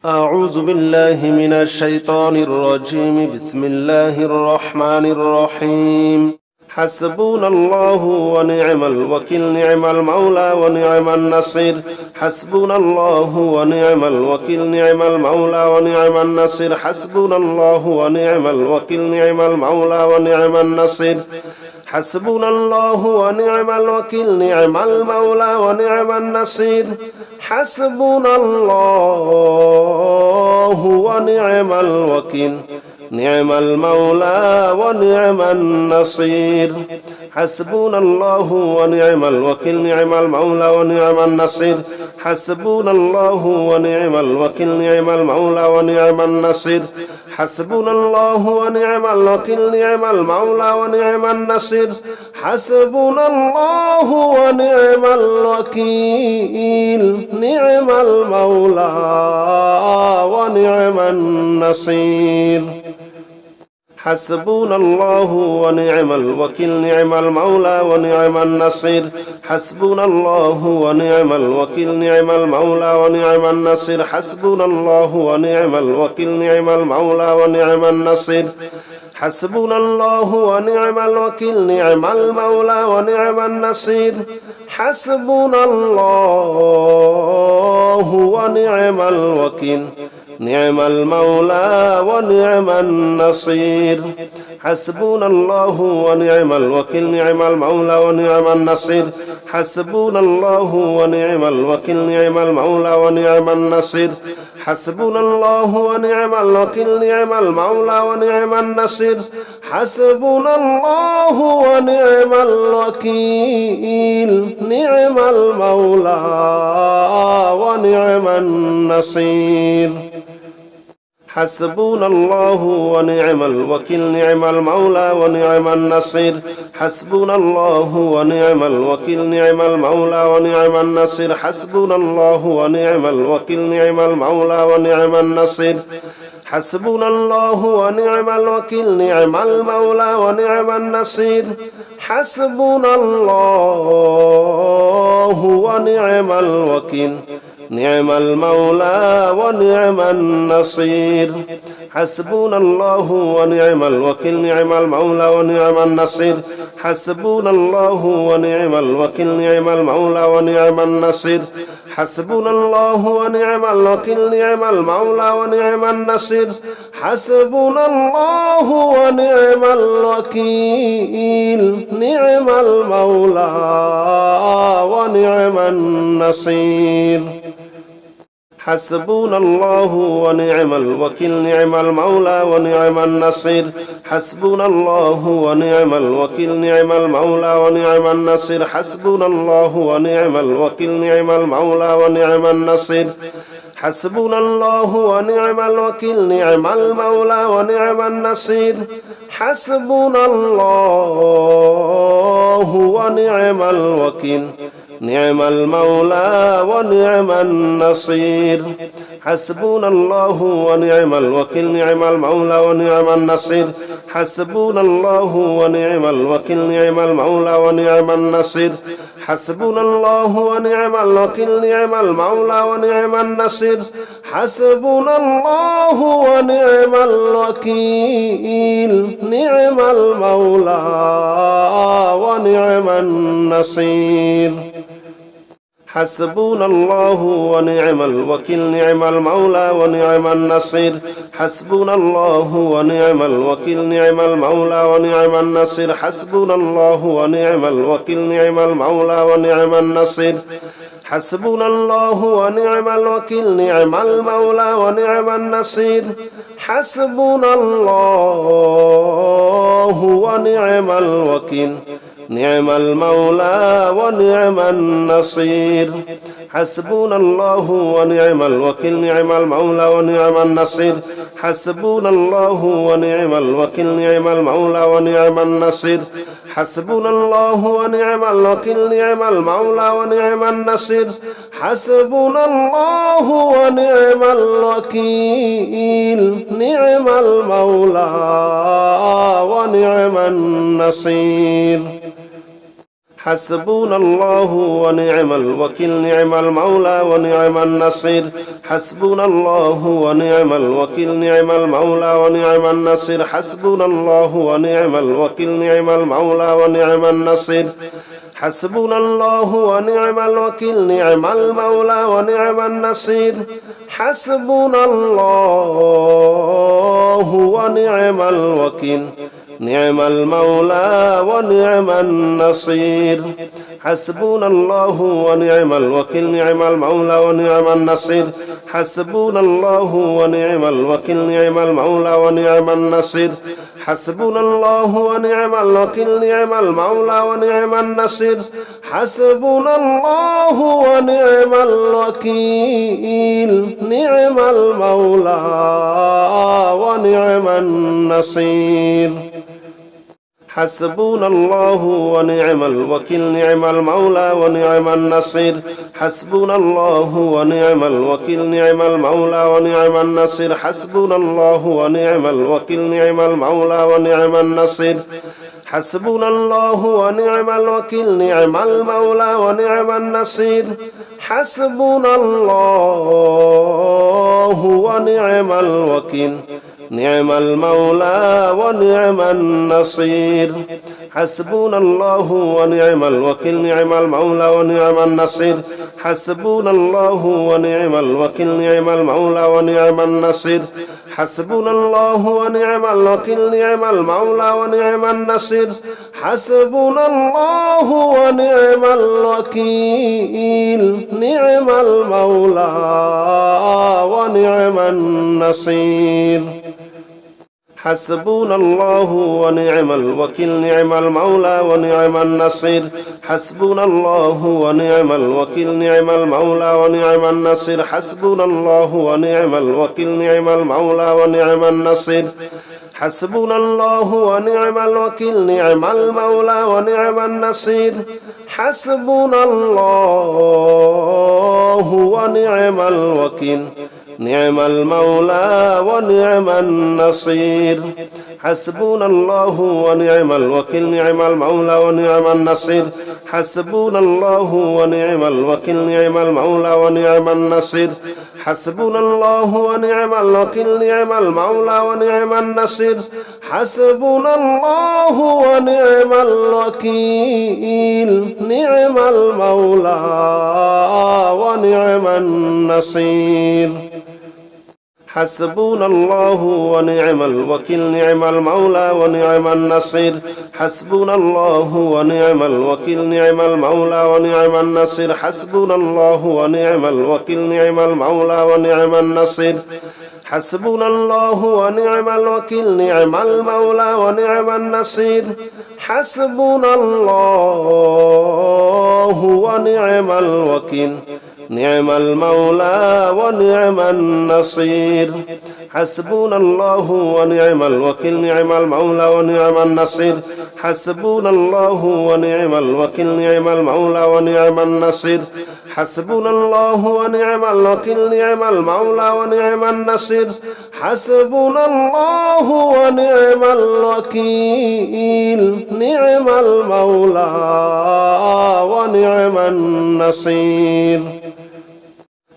أعوذ بالله من الشيطان الرجيم. بسم الله الرحمن الرحيم. حسبنا الله ونعم الوكيل، نعم المولى ونعم النصير. حسبنا الله ونعم الوكيل، نعم المولى ونعم النصير. حسبنا الله ونعم الوكيل، نعم المولى ونعم النصير. حسبنا الله ونعم الوكيل، نعم المولى ونعم النصير. حسبنا الله ونعم الوكيل، نعم المولى ونعم النصير. حسبنا الله ونعم الوكيل، نعم المولى ونعم النصير. حسبنا الله ونعم الوكيل، نعم المولى ونعم النصير. حسبنا الله ونعم الوكيل، نعم المولى ونعم النصير. حسبنا الله ونعم الوكيل، نعم المولى ونعم النصير. حسبنا الله ونعم الوكيل، نعم المولى ونعم النصير. حسبنا الله ونعم الوكيل، نعم المولى ونعم النصير. حسبنا الله ونعم الوكيل، نعم المولى ونعم النصير. حسبنا الله ونعم الوكيل، نعم المولى ونعم النصير. حسبنا الله ونعم الوكيل، نعم المولى ونعم النصير. حسبنا الله ونعم الوكيل، نعم المولى ونعم النصير. حسبنا الله ونعم الوكيل، نعم المولى ونعم النصير. حسبنا الله ونعم الوكيل، نعم المولى ونعم النصير. حسبنا الله ونعم الوكيل، نعم المولى ونعم النصير. حسبنا الله ونعم الوكيل، نعم المولى ونعم النصير. حسبنا الله ونعم الوكيل، نعم المولى ونعم النصير. حسبنا الله ونعم الوكيل، نعم المولى ونعم النصير. حسبنا الله ونعم الوكيل، نعم المولى ونعم النصير. حسبنا الله ونعم الوكيل، نعم المولى ونعم النصير. حسبنا الله ونعم الوكيل، نعم المولى ونعم النصير. حسبنا الله ونعم الوكيل، نعم المولى ونعم النصير. حسبنا الله ونعم الوكيل، نعم المولى ونعم النصير. حسبنا الله ونعم الوكيل، نعم المولى ونعم النصير. حسبنا الله ونعم الوكيل، نعم المولى ونعم النصير. حسبنا الله ونعم الوكيل، نعم المولى ونعم النصير. حسبنا الله ونعم الوكيل، نعم المولى ونعم النصير. حسبنا الله ونعم الوكيل، نعم المولى ونعم النصير. حسبنا الله ونعم الوكيل، نعم المولى ونعم النصير. حسبنا الله ونعم الوكيل، نعم المولى ونعم النصير. حسبنا الله ونعم الوكيل، نعم المولى ونعم النصير. حسبنا الله ونعم الوكيل، نعم المولى ونعم النصير. حسبنا الله ونعم الوكيل، نعم المولى ونعم النصير. حسبنا الله ونعم الوكيل، نعم المولى ونعم النصير. حسبنا الله ونعم الوكيل، نعم المولى ونعم النصير. حسبنا الله ونعم الوكيل، نعم المولى ونعم النصير. حسبنا الله ونعم الوكيل، نعم المولى ونعم النصير. حسبنا الله ونعم الوكيل، نعم المولى ونعم النصير. حسبنا الله ونعم الوكيل، نعم المولى ونعم النصير. حسبنا الله ونعم الوكيل، نعم المولى ونعم النصير. حسبنا الله ونعم الوكيل، نعم المولى ونعم النصير. حسبنا الله ونعم الوكيل، نعم المولى ونعم النصير. حسبنا الله ونعم الوكيل نعم المولى ونعم النصير حسبنا الله ونعم الوكيل نعم المولى ونعم النصير حسبنا الله ونعم الوكيل نعم المولى ونعم النصير حسبنا الله ونعم الوكيل نعم المولى ونعم النصير حسبنا الله ونعم الوكيل نعم المولى ونعم النصير حسبنا الله ونعم الوكيل نعم المولى ونعم النصير حسبنا الله ونعم الوكيل نعم المولى ونعم النصير حسبنا الله ونعم الوكيل نعم المولى ونعم النصير حسبنا الله ونعم الوكيل نعم المولى ونعم النصير حسبنا الله ونعم الوكيل نعم المولى ونعم النصير حسبنا الله ونعم الوكيل نعم المولى ونعم النصير حسبنا الله ونعم الوكيل نعم المولى ونعم النصير حسبنا الله ونعم الوكيل نعم المولى ونعم النصير حسبنا الله ونعم الوكيل نعم المولى ونعم النصير حسبنا الله ونعم الوكيل نعم المولى ونعم النصير حسبنا الله ونعم الوكيل نعم المولى ونعم النصير حسبنا الله ونعم الوكيل نعم المولى ونعم النصير حسبنا الله ونعم الوكيل نعم المولى ونعم النصير حسبنا الله ونعم الوكيل نعم المولى ونعم النصير حسبنا الله ونعم الوكيل نعم المولى ونعم النصير حسبنا الله ونعم الوكيل نعم المولى ونعم النصير حسبنا الله ونعم الوكيل نعم المولى ونعم النصير حسبنا الله ونعم الوكيل نعم المولى ونعم النصير حسبنا الله ونعم الوكيل نعم المولى ونعم النصير حسبنا الله ونعم الوكيل نعم المولى ونعم النصير حسبنا الله ونعم الوكيل نعم المولى ونعم النصير حسبنا الله ونعم الوكيل نعم المولى ونعم النصير حسبنا الله ونعم الوكيل نعم المولى ونعم النصير حسبنا الله ونعم الوكيل نعم المولى ونعم النصير حسبنا الله ونعم الوكيل نعم المولى ونعم النصير حسبنا الله ونعم الوكيل نعم المولى ونعم النصير حسبنا الله ونعم الوكيل نعم المولى ونعم النصير حسبنا الله ونعم الوكيل نعم المولى ونعم النصير حسبنا الله ونعم الوكيل نعم المولى ونعم النصير حسبنا الله ونعم الوكيل نعم المولى ونعم النصير حسبنا الله ونعم الوكيل نعم المولى ونعم النصير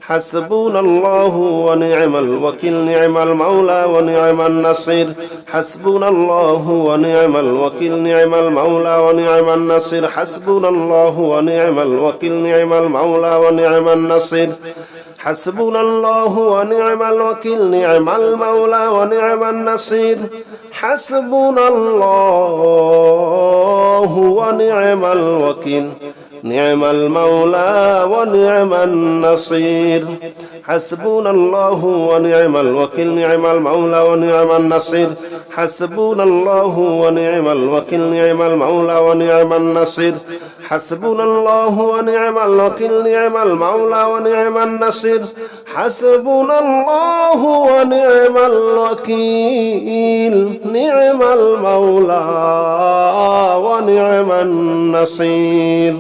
حسبنا الله ونعم الوكيل نعم المولى ونعم النصير حسبنا الله ونعم الوكيل نعم المولى ونعم النصير حسبنا الله ونعم الوكيل نعم المولى ونعم النصير حسبنا الله ونعم الوكيل نعم المولى ونعم النصير حسبنا الله ونعم الوكيل نعم المولى ونعم النصير حسبنا الله ونعم الوكيل نعم المولى ونعم النصير حسبنا الله ونعم الوكيل نعم المولى ونعم النصير حسبنا الله ونعم الوكيل نعم المولى ونعم النصير حسبنا الله ونعم الوكيل نعم المولى ونعم النصير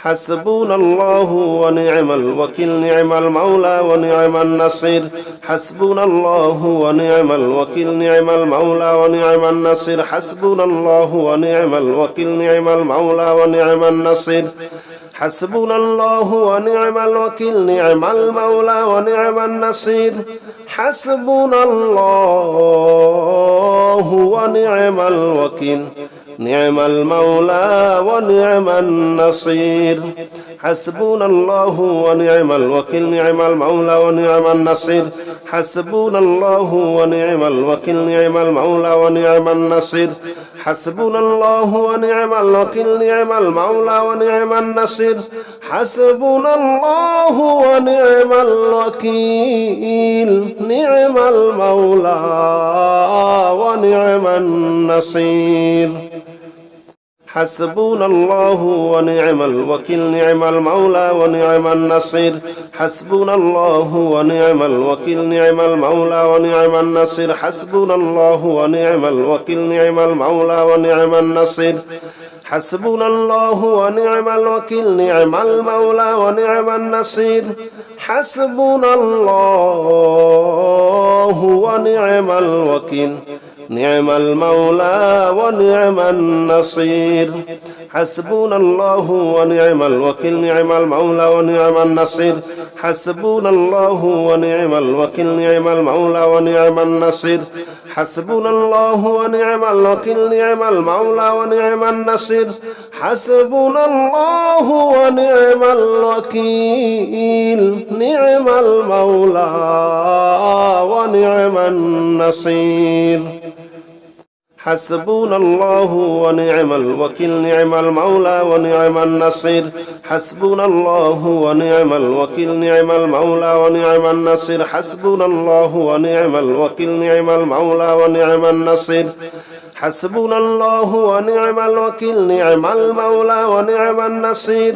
حسبنا الله ونعم الوكيل نعم المولى ونعم النصير حسبنا الله ونعم الوكيل نعم المولى ونعم النصير حسبنا الله ونعم الوكيل نعم المولى ونعم النصير حسبنا الله ونعم الوكيل نعم المولى ونعم النصير حسبنا الله ونعم الوكيل نعم المولى ونعم النصير حسبنا الله ونعم الوكيل نعم المولى ونعم النصير حسبنا الله ونعم الوكيل نعم المولى ونعم النصير حسبنا الله ونعم الوكيل نعم المولى ونعم النصير حسبنا الله ونعم الوكيل نعم المولى ونعم النصير حسبنا الله ونعم الوكيل نعم المولى ونعم النصير حسبنا الله ونعم الوكيل نعم المولى ونعم النصير حسبنا الله ونعم الوكيل نعم المولى ونعم النصير حسبنا الله ونعم الوكيل نعم المولى ونعم النصير حسبنا الله ونعم الوكيل نعم المولى ونعم النصير حسبنا الله ونعم الوكيل نعم المولى ونعم النصير حسبنا الله ونعم الوكيل نعم المولى ونعم النصير حسبنا الله ونعم الوكيل نعم المولى ونعم النصير حسبنا الله ونعم الوكيل نعم المولى ونعم النصير حسبنا الله ونعم الوكيل نعم المولى ونعم النصير حسبنا الله ونعم الوكيل نعم المولى ونعم النصير حسبنا الله ونعم الوكيل نعم المولى ونعم النصير حسبنا الله ونعم الوكيل نعم المولى ونعم النصير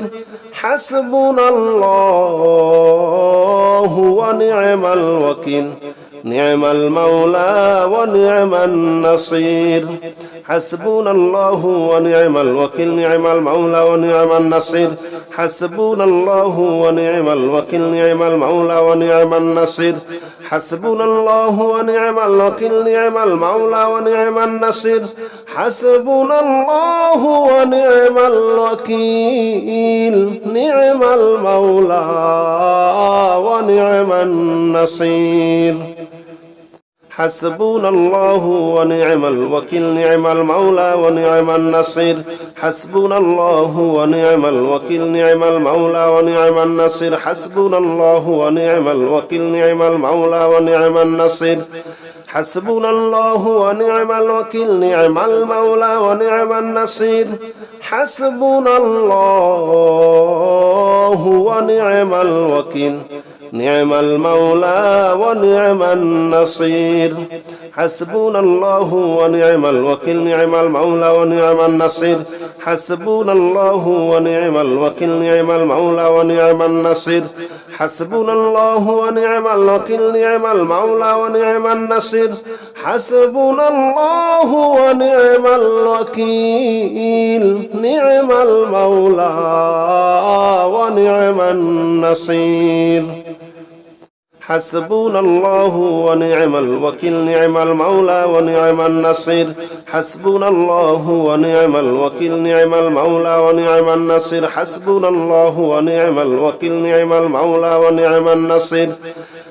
حسبنا الله ونعم الوكيل نعم المولى ونعم النصير حسبنا الله ونعم الوكيل نعم المولى ونعم النصير حسبنا الله ونعم الوكيل نعم المولى ونعم النصير حسبنا الله ونعم الوكيل نعم المولى ونعم النصير حسبنا الله ونعم الوكيل نعم المولى ونعم النصير حسبنا الله ونعم الوكيل نعم المولى ونعم النصير حسبنا الله ونعم الوكيل نعم المولى ونعم النصير حسبنا الله ونعم الوكيل نعم المولى ونعم النصير حسبنا الله ونعم الوكيل نعم المولى ونعم النصير حسبنا الله ونعم الوكيل نعم المولى ونعم النصير حسبنا الله ونعم الوكيل نعم المولى ونعم النصير حسبنا الله ونعم الوكيل نعم المولى ونعم النصير حسبنا الله ونعم الوكيل نعم المولى ونعم النصير حسبنا الله ونعم الوكيل نعم المولى ونعم النصير حسبنا الله ونعم الوكيل نعم المولى ونعم النصير حسبنا الله ونعم الوكيل نعم المولى ونعم النصير حسبنا الله ونعم الوكيل نعم المولى ونعم النصير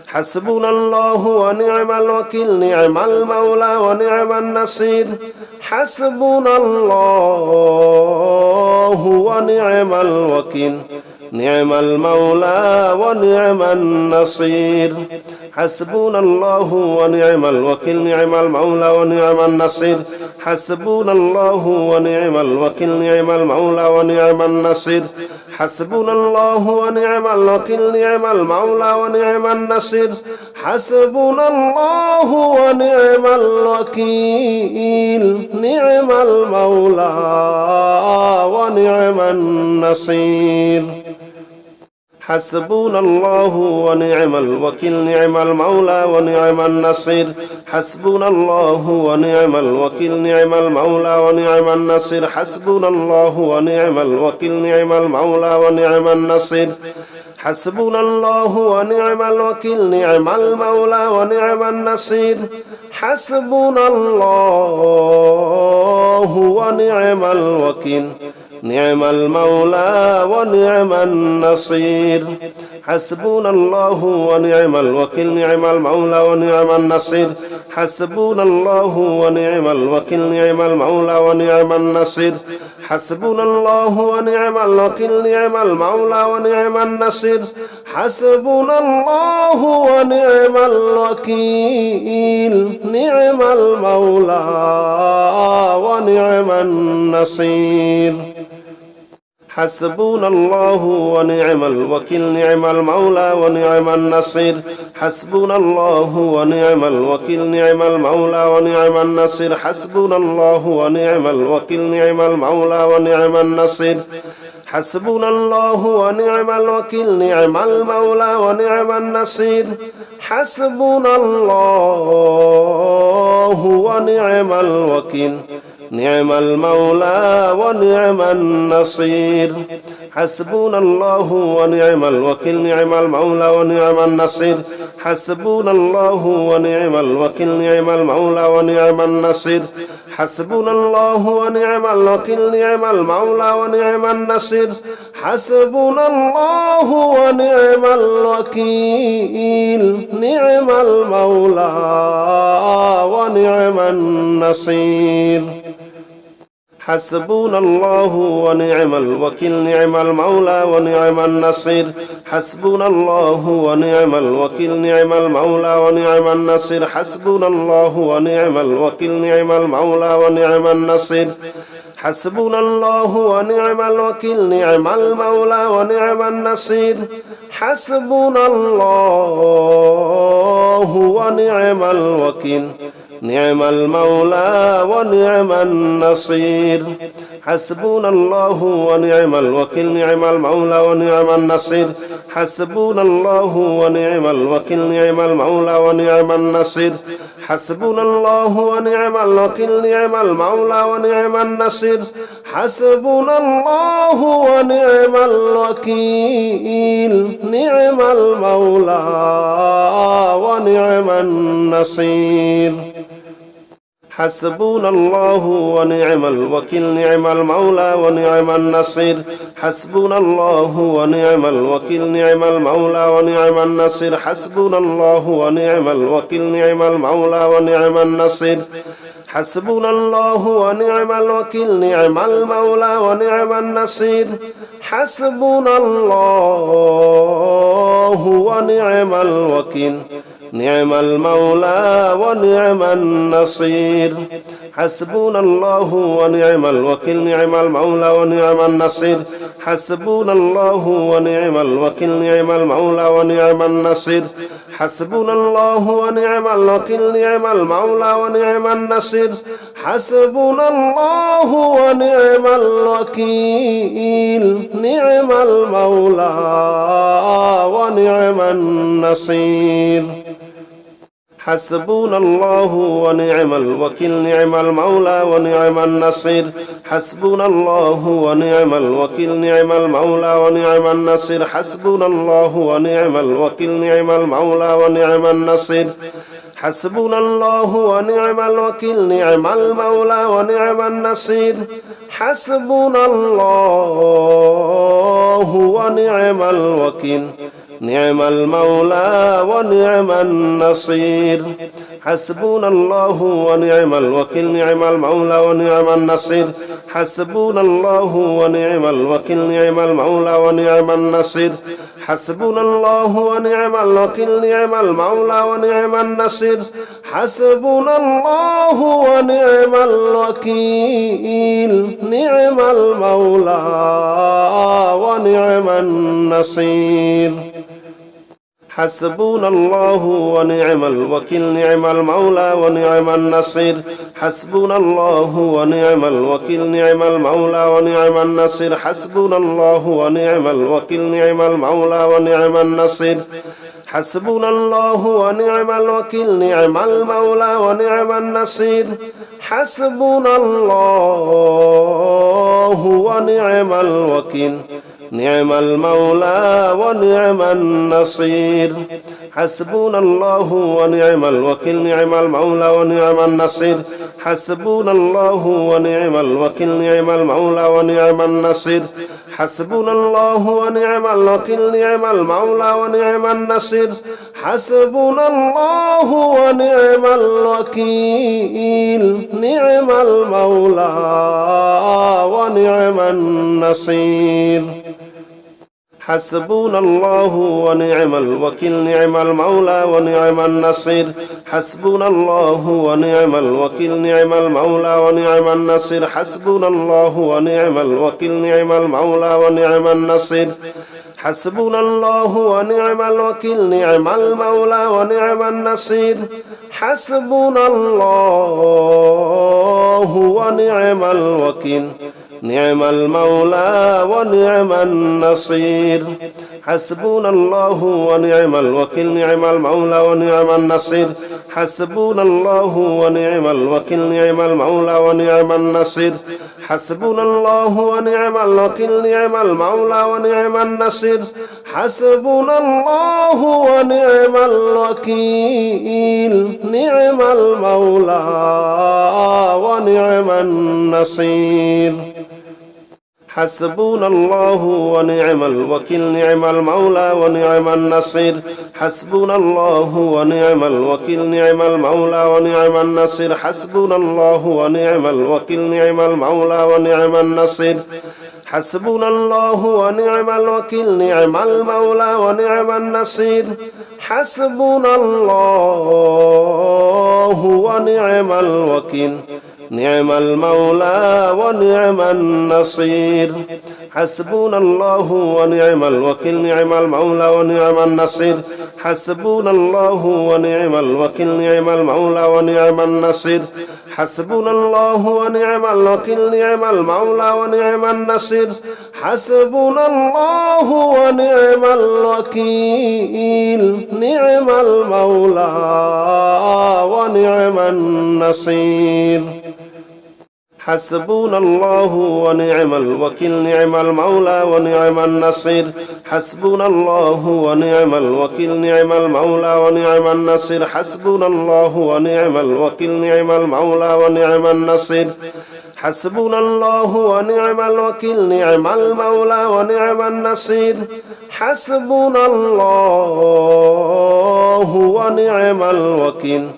حسبنا الله ونعم الوكيل نعم المولى ونعم النصير حسبنا الله ونعم الوكيل نعم المولى ونعم النصير حسبنا الله ونعم الوكيل نعم المولى ونعم النصير حسبنا الله ونعم الوكيل نعم المولى ونعم النصير حسبنا الله ونعم الوكيل نعم المولى ونعم النصير حسبنا الله ونعم الوكيل نعم المولى ونعم النصير حسبنا الله ونعم الوكيل نعم المولى ونعم النصير حسبنا الله ونعم الوكيل نعم المولى ونعم النصير حسبنا الله ونعم الوكيل نعم المولى ونعم النصير حسبنا الله ونعم الوكيل نعم المولى ونعم النصير حسبنا الله ونعم الوكيل نعم المولى ونعم النصير حسبنا الله ونعم الوكيل نعم المولى ونعم النصير حسبنا الله ونعم الوكيل نعم المولى ونعم النصير حسبنا الله ونعم الوكيل نعم المولى ونعم النصير حسبنا الله ونعم الوكيل نعم المولى ونعم النصير حسبنا الله ونعم الوكيل نعم المولى ونعم النصير حسبنا الله ونعم الوكيل نعم المولى ونعم النصير حسبنا الله ونعم الوكيل نعم المولى ونعم النصير حسبنا الله ونعم الوكيل نعم المولى ونعم النصير حسبنا الله ونعم الوكيل نعم المولى ونعم النصير حسبنا الله ونعم الوكيل نعم المولى ونعم النصير حسبنا الله ونعم الوكيل نعم المولى ونعم النصير حسبنا الله ونعم الوكيل نعم المولى ونعم النصير حسبنا الله ونعم الوكيل نعم المولى ونعم النصير حسبنا الله ونعم الوكيل نعم المولى ونعم النصير حسبنا الله ونعم الوكيل نعم المولى ونعم النصير حسبنا الله ونعم الوكيل نعم المولى ونعم النصير حسبنا الله ونعم الوكيل نعم المولى ونعم النصير حسبنا الله ونعم الوكيل نعم المولى ونعم النصير حسبنا الله ونعم الوكيل نعم المولى ونعم النصير حسبنا الله ونعم الوكيل نعم المولى ونعم النصير حسبنا الله ونعم الوكيل نعم المولى ونعم النصير حسبنا الله ونعم الوكيل نعم المولى ونعم النصير حسبنا الله ونعم الوكيل نعم المولى ونعم النصير حسبنا الله ونعم الوكيل نعم المولى ونعم النصير حسبنا الله ونعم الوكيل نعم المولى ونعم النصير حسبنا الله ونعم الوكيل نعم المولى ونعم النصير حسبنا الله ونعم الوكيل نعم المولى ونعم النصير حسبنا الله ونعم الوكيل نعم المولى ونعم النصير حسبنا الله ونعم الوكيل نعم المولى ونعم النصير حسبنا الله ونعم الوكيل نعم المولى ونعم النصير حسبنا الله ونعم الوكيل نعم المولى ونعم النصير حسبنا الله ونعم الوكيل نعم المولى ونعم النصير حسبنا الله ونعم الوكيل نعم المولى ونعم النصير حسبنا الله ونعم الوكيل نعم المولى ونعم النصير حسبنا الله ونعم الوكيل نعم المولى ونعم النصير حسبنا الله ونعم الوكيل نعم المولى ونعم النصير حسبنا الله ونعم الوكيل نعم المولى ونعم النصير حسبنا الله ونعم الوكيل نعم المولى ونعم النصير حسبنا الله ونعم الوكيل نعم المولى ونعم النصير حسبنا الله ونعم الوكيل نعم المولى ونعم النصير حسبنا الله ونعم الوكيل نعم المولى ونعم النصير حسبنا الله ونعم الوكيل نعم المولى ونعم النصير حسبنا الله ونعم الوكيل نعم المولى ونعم النصير حسبنا الله ونعم الوكيل نعم المولى ونعم النصير حسبنا الله ونعم الوكيل نعم المولى ونعم النصير حسبنا الله ونعم الوكيل نعم المولى ونعم النصير حسبنا الله ونعم الوكيل نعم المولى ونعم النصير حسبنا الله ونعم الوكيل نعم المولى ونعم النصير حسبنا الله ونعم الوكيل نعم المولى ونعم النصير حسبنا الله ونعم الوكيل نعم المولى ونعم النصير حسبنا الله ونعم الوكيل نعم المولى ونعم النصير حسبنا الله ونعم الوكيل نعم المولى ونعم النصير حسبنا الله ونعم الوكيل نعم المولى ونعم النصير حسبنا الله ونعم الوكيل نعم المولى ونعم النصير حسبنا الله ونعم الوكيل نعم المولى ونعم النصير حسبنا الله ونعم الوكيل نعم المولى ونعم النصير حسبنا الله ونعم الوكيل نعم المولى ونعم النصير حسبنا الله ونعم الوكيل نعم المولى ونعم النصير حسبنا الله ونعم الوكيل نعم المولى ونعم النصير حسبنا الله ونعم الوكيل نعم المولى ونعم النصير حسبنا الله ونعم الوكيل نعم المولى ونعم النصير حسبنا الله ونعم الوكيل نعم المولى ونعم النصير حسبنا الله ونعم الوكيل نعم المولى ونعم النصير حسبنا الله ونعم الوكيل نعم المولى ونعم النصير حسبنا الله ونعم الوكيل نعم المولى ونعم النصير حسبنا الله ونعم الوكيل نعم المولى ونعم النصير حسبنا الله ونعم الوكيل نعم المولى ونعم النصير حسبنا الله ونعم الوكيل نعم المولى ونعم النصير حسبنا الله ونعم الوكيل نعم المولى ونعم النصير حسبنا الله ونعم الوكيل نعم المولى ونعم النصير حسبنا الله ونعم الوكيل نعم المولى ونعم النصير حسبنا الله ونعم الوكيل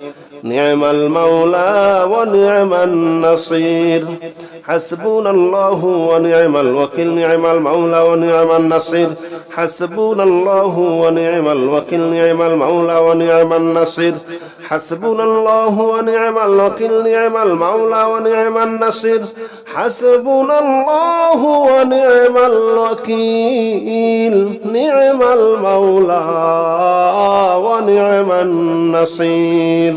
نعم المولى ونعم النصير حسبنا الله ونعم الوكيل نعم المولى ونعم النصير حسبنا الله ونعم الوكيل نعم المولى ونعم النصير حسبنا الله ونعم الوكيل نعم المولى ونعم النصير حسبنا الله ونعم الوكيل نعم المولى ونعم النصير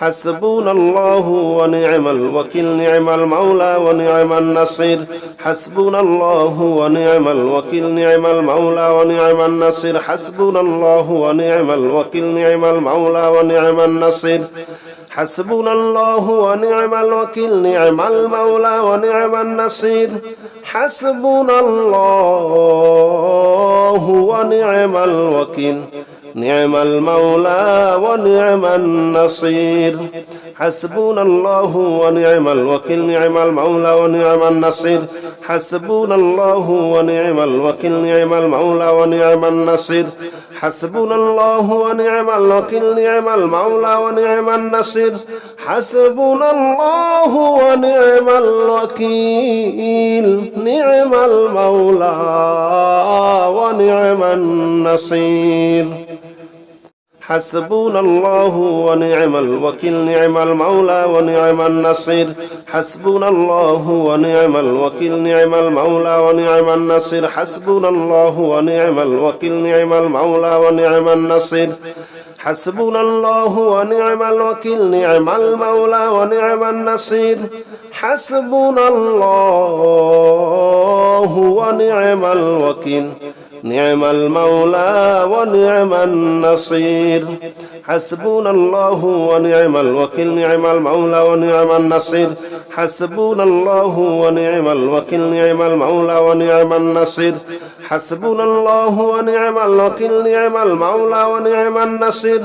حسبنا الله ونعم الوكيل نعم المولى ونعم النصير حسبنا الله ونعم الوكيل نعم المولى ونعم النصير حسبنا الله ونعم الوكيل نعم المولى ونعم النصير حسبنا الله ونعم الوكيل نعم المولى ونعم النصير حسبنا الله ونعم الوكيل نعم المولى ونعم النصير حسبنا الله ونعم الوكيل نعم المولى ونعم النصير حسبنا الله ونعم الوكيل نعم المولى ونعم النصير حسبنا الله ونعم الوكيل نعم المولى ونعم النصير حسبنا الله ونعم الوكيل نعم المولى ونعم النصير حسبنا الله ونعم الوكيل نعم المولى ونعم النصير حسبنا الله ونعم الوكيل نعم المولى ونعم النصير حسبنا الله ونعم الوكيل نعم المولى ونعم النصير حسبنا الله ونعم الوكيل نعم المولى ونعم النصير حسبنا الله ونعم الوكيل نعم المولى ونعم النصير حسبنا الله ونعم الوكيل نعم المولى ونعم النصير حسبنا الله ونعم الوكيل نعم المولى ونعم النصير حسبنا الله ونعم الوكيل نعم المولى ونعم النصير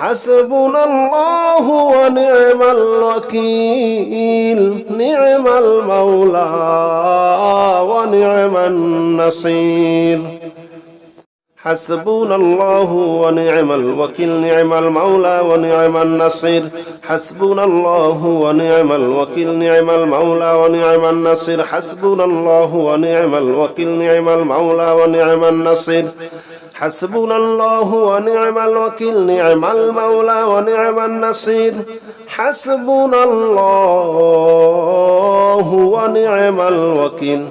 حسبنا الله ونعم الوكيل نعم المولى ونعم النصير حسبنا الله ونعم الوكيل نعم المولى ونعم النصير حسبنا الله ونعم الوكيل نعم المولى ونعم النصير حسبنا الله ونعم الوكيل نعم المولى ونعم النصير حسبنا الله ونعم الوكيل نعم المولى ونعم النصير حسبنا الله ونعم الوكيل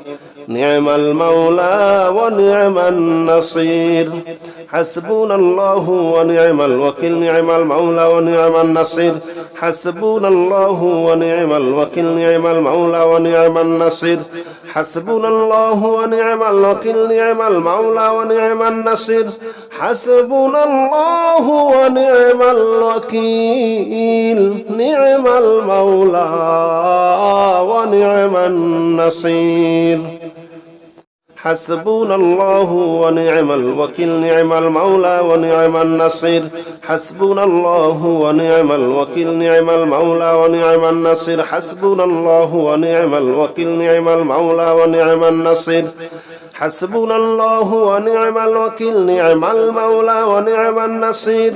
نعم المولى ونعم النصير حسبنا الله ونعم الوكيل نعم المولى ونعم النصير حسبنا الله ونعم الوكيل نعم المولى ونعم النصير حسبنا الله ونعم الوكيل نعم المولى ونعم النصير حسبنا الله ونعم الوكيل نعم المولى ونعم النصير حسبنا الله ونعم الوكيل نعم المولى ونعم النصير حسبنا الله ونعم الوكيل نعم المولى ونعم النصير حسبنا الله ونعم الوكيل نعم المولى ونعم النصير حسبنا الله ونعم الوكيل نعم المولى ونعم النصير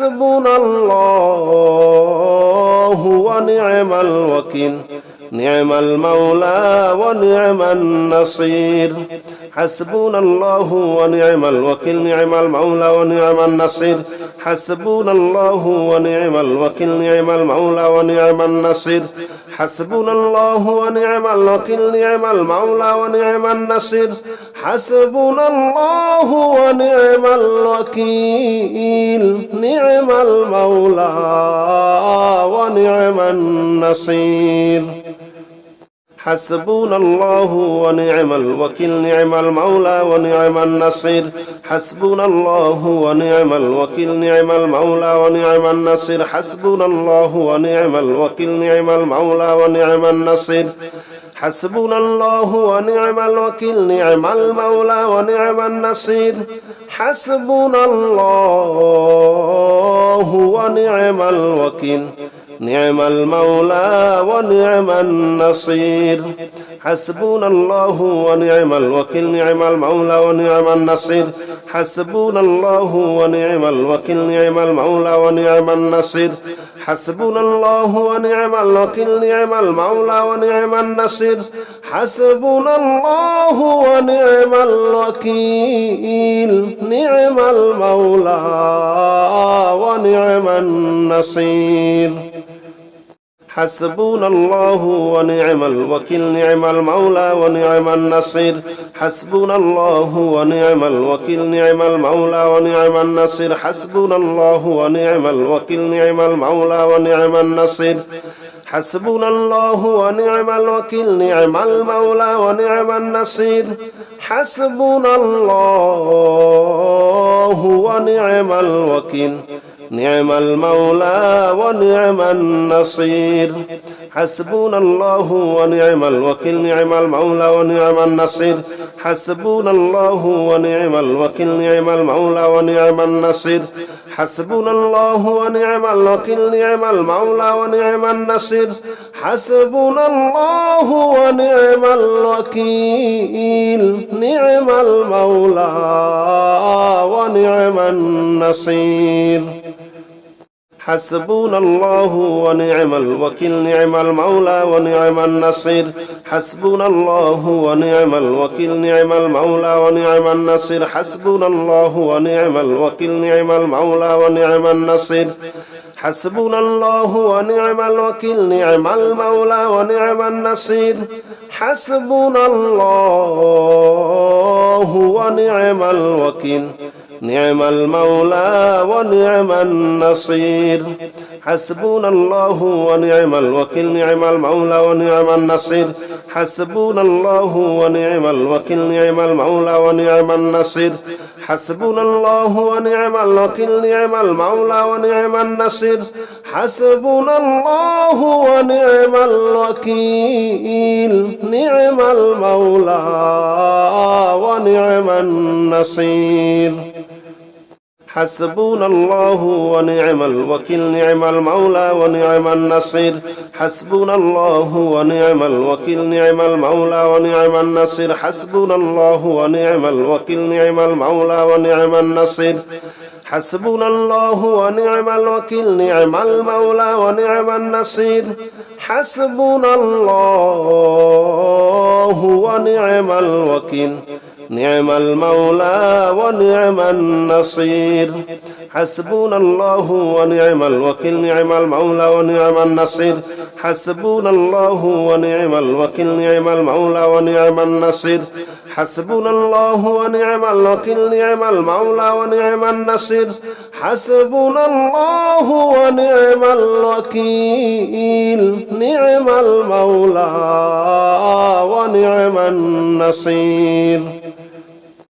حسبنا الله ونعم الوكيل نعم المولى ونعم النصير حسبنا الله ونعم الوكيل نعم المولى ونعم النصير حسبنا الله ونعم الوكيل نعم المولى ونعم النصير حسبنا الله ونعم الوكيل نعم المولى ونعم النصير حسبنا الله ونعم الوكيل نعم المولى ونعم النصير حسبنا الله ونعم الوكيل نعم المولى ونعم النصير حسبنا الله ونعم الوكيل نعم المولى ونعم النصير حسبنا الله ونعم الوكيل نعم المولى ونعم النصير حسبنا الله ونعم الوكيل نعم المولى ونعم النصير حسبنا الله ونعم الوكيل نعم المولى ونعم النصير حسبنا الله ونعم الوكيل نعم المولى ونعم النصير حسبنا الله ونعم الوكيل نعم المولى ونعم النصير حسبنا الله ونعم الوكيل نعم المولى ونعم النصير حسبنا الله ونعم الوكيل نعم المولى ونعم النصير حسبنا الله ونعم الوكيل نعم المولى ونعم النصير حسبنا الله ونعم الوكيل نعم المولى ونعم النصير حسبنا الله ونعم الوكيل نعم المولى ونعم النصير حسبنا الله ونعم الوكيل نعم المولى ونعم النصير حسبنا الله ونعم الوكيل نعم المولى ونعم النصير حسبنا الله ونعم الوكيل نعم المولى ونعم النصير حسبنا الله ونعم الوكيل نعم المولى ونعم النصير حسبنا الله ونعم الوكيل نعم المولى ونعم النصير حسبنا الله ونعم الوكيل نعم المولى ونعم النصير حسبنا الله ونعم الوكيل نعم المولى ونعم النصير حسبنا الله ونعم الوكيل نعم المولى ونعم النصير حسبنا الله ونعم الوكيل نعم المولى ونعم النصير حسبنا الله ونعم الوكيل نعم المولى ونعم النصير حسبنا الله ونعم الوكيل نعم المولى ونعم النصير حسبنا الله ونعم الوكيل نعم المولى ونعم النصير حسبنا الله ونعم الوكيل نعم المولى ونعم النصير حسبنا الله ونعم الوكيل نعم المولى ونعم النصير حسبنا الله ونعم الوكيل نعم المولى ونعم النصير حسبنا الله ونعم الوكيل نعم المولى ونعم النصير حسبنا الله ونعم الوكيل نعم المولى ونعم النصير حسبنا الله ونعم الوكيل نعم المولى ونعم النصير حسبنا الله ونعم الوكيل نعم المولى ونعم النصير حسبنا الله ونعم الوكيل نعم المولى ونعم النصير حسبنا الله ونعم الوكيل نعم المولى ونعم النصير حسبنا الله ونعم الوكيل نعم المولى ونعم النصير حسبنا الله ونعم الوكيل نعم المولى ونعم النصير حسبنا الله ونعم الوكيل نعم المولى ونعم النصير